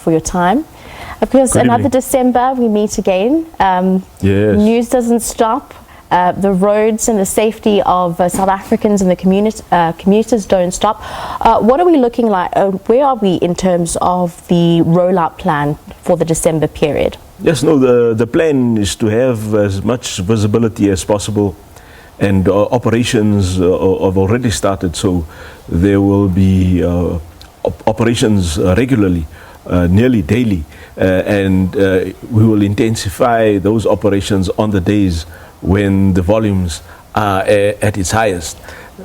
for your time. Of course, another December, we meet again. Yes. News doesn't stop. The roads and the safety of South Africans and the commuters don't stop. What are we looking like? Where are we in terms of the rollout plan for the December period? Yes, no, the plan is to have as much visibility as possible, and operations have already started, so there will be operations regularly, nearly daily, and we will intensify those operations on the days when the volumes are at its highest.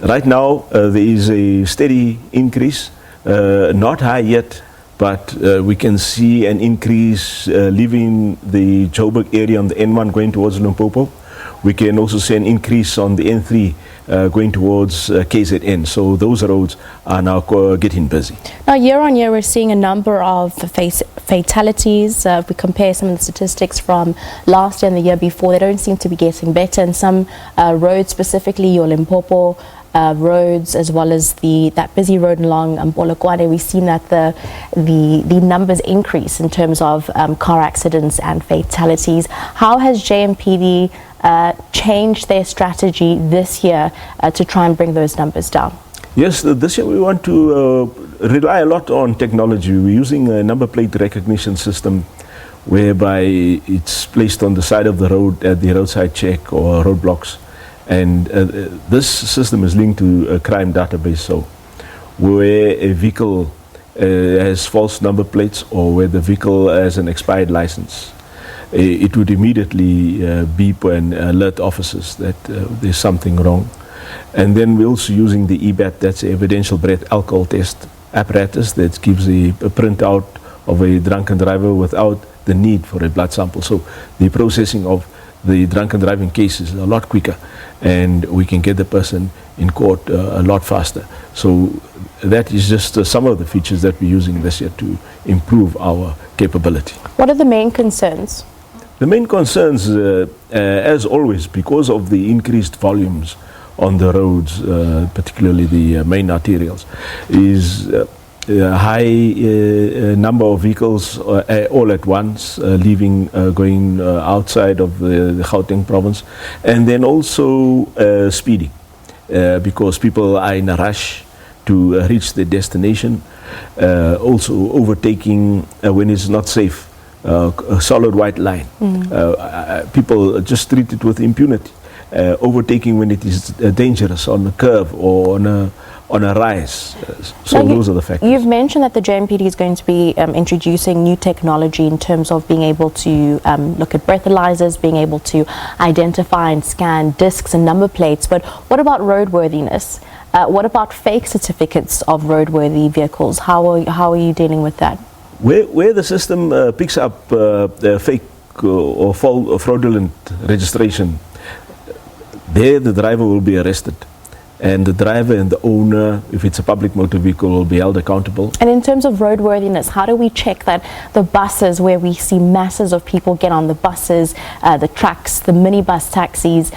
Right now, there is a steady increase, not high yet, but we can see an increase leaving the Joburg area on the N1 going towards Limpopo. We can also see an increase on the N3 going towards KZN. So those roads are now getting busy. Now, year on year, we're seeing a number of fatalities. If we compare some of the statistics from last year and the year before, they don't seem to be getting better. And some roads, specifically your Limpopo roads, as well as that busy road along Polokwane, we've seen that the numbers increase in terms of car accidents and fatalities. How has JMPD changed their strategy this year to try and bring those numbers down? Yes, this year we want to rely a lot on technology. We're using a number plate recognition system whereby it's placed on the side of the road at the roadside check or roadblocks. And this system is linked to a crime database. So where a vehicle has false number plates or where the vehicle has an expired license, it would immediately beep and alert officers that there's something wrong. And then we're also using the EBAT, that's the evidential breath alcohol test apparatus that gives a printout of a drunken driver without the need for a blood sample. So the processing of the drunken driving case is a lot quicker, and we can get the person in court a lot faster. So that is just some of the features that we're using this year to improve our capability. What are the main concerns? The main concerns, as always, because of the increased volumes on the roads, particularly the main arterials, is a high number of vehicles all at once leaving, going outside of the Gauteng province, and then also speeding, because people are in a rush to reach their destination, also overtaking when it's not safe. A solid white line. People just treat it with impunity. Overtaking when it is dangerous on a curve or on a rise. So those are the factors. You've mentioned that the JMPD is going to be introducing new technology in terms of being able to look at breathalyzers, being able to identify and scan discs and number plates. But what about roadworthiness? What about fake certificates of roadworthy vehicles? How are you dealing with that? Where the system picks up fake or fraudulent registration, there the driver will be arrested, and the driver and the owner, if it's a public motor vehicle, will be held accountable. And in terms of roadworthiness, how do we check that the buses, where we see masses of people get on the buses, the trucks, the minibus taxis,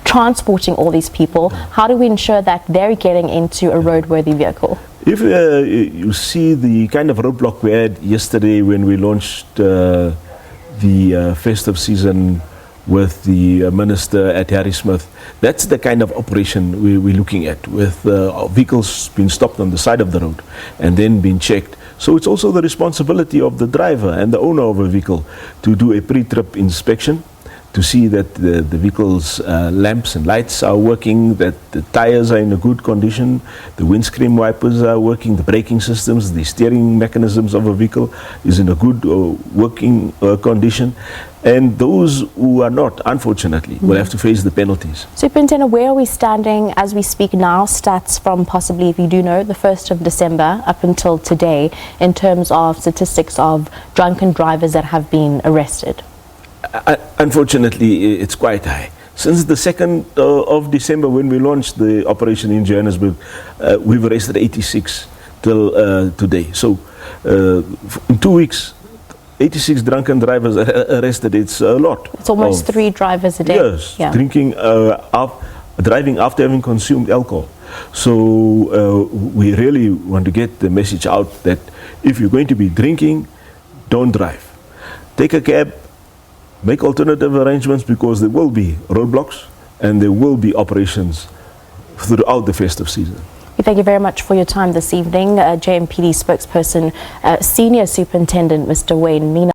transporting all these people, how do we ensure that they're getting into a roadworthy vehicle? If you see the kind of roadblock we had yesterday when we launched the festive season with the minister at Harry Smith, that's the kind of operation we're looking at, with vehicles being stopped on the side of the road and then being checked. So it's also the responsibility of the driver and the owner of a vehicle to do a pre-trip inspection, to see that the vehicle's lamps and lights are working, that the tires are in a good condition, the windscreen wipers are working, the braking systems, the steering mechanisms of a vehicle is in a good working condition. And those who are not, unfortunately, will have to face the penalties. Superintendent, where are we standing as we speak now, stats from possibly, if you do know, the 1st of December up until today, in terms of statistics of drunken drivers that have been arrested? Unfortunately, it's quite high. Since the 2nd of December, when we launched the operation in Johannesburg, we've arrested 86 till today. So in 2 weeks, 86 drunken drivers arrested. It's a lot. It's almost 3 drivers a day. Yes, yeah. Driving after having consumed alcohol. So we really want to get the message out that if you're going to be drinking, don't drive. Take a cab, make alternative arrangements, because there will be roadblocks and there will be operations throughout the festive season. We thank you very much for your time this evening. JMPD spokesperson, Senior Superintendent Mr. Wayne Minnaar.